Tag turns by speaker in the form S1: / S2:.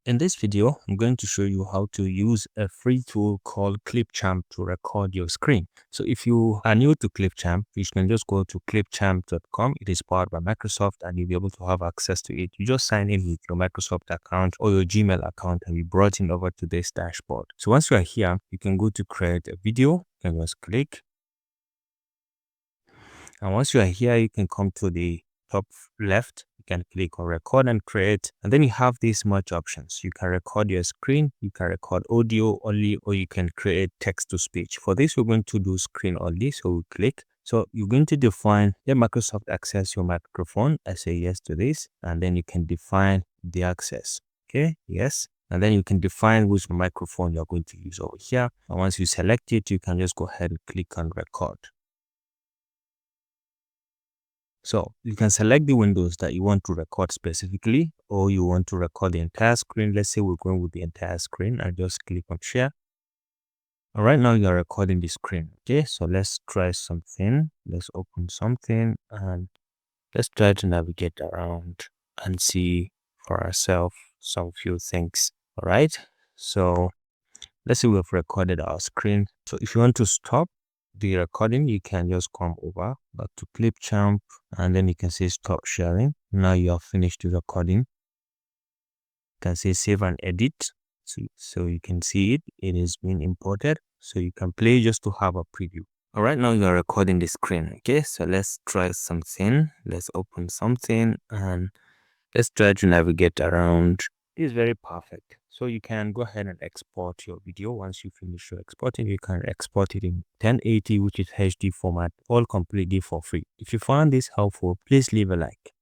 S1: In this video, I'm going to show you how to use a free tool called Clipchamp to record your screen. So if you are new to Clipchamp, you can just go to clipchamp.com. It is powered by Microsoft and you'll be able to have access to it. You just sign in with your Microsoft account or your Gmail account and be brought in over to this dashboard. So once you are here, you can go to create a video and just click. And once you are here, you can come to the top left. You can click on record and create, and then you have these much options. You can record your screen, you can record audio only, or you can create text to speech. For this, we're going to do screen only, so we click. So you're going to define, let Microsoft access your microphone. I say yes to this, and then you can define the access. Okay, yes. And then you can define which microphone you're going to use over here. And once you select it, you can just go ahead and click on record. So you can select the windows that you want to record specifically, or you want to record the entire screen. Let's say we're going with the entire screen and just click on share. And right now you're recording the screen. Okay, so let's try something. Let's open something and let's try to navigate around and see for ourselves some few things. All right, so let's say we've recorded our screen. So if you want to stop the recording, you can just come over back to Clipchamp and then you can say stop sharing. Now you have finished the recording. You can say save and edit. So you can see it is being imported. So you can play just to have a preview. All right, now you are recording the screen. Okay, so let's try something. Let's open something and let's try to navigate around. It is very perfect. So you can go ahead and export your video. Once you finish your exporting, you can export it in 1080, which is HD format, all completely for free. If you found this helpful, please leave a like.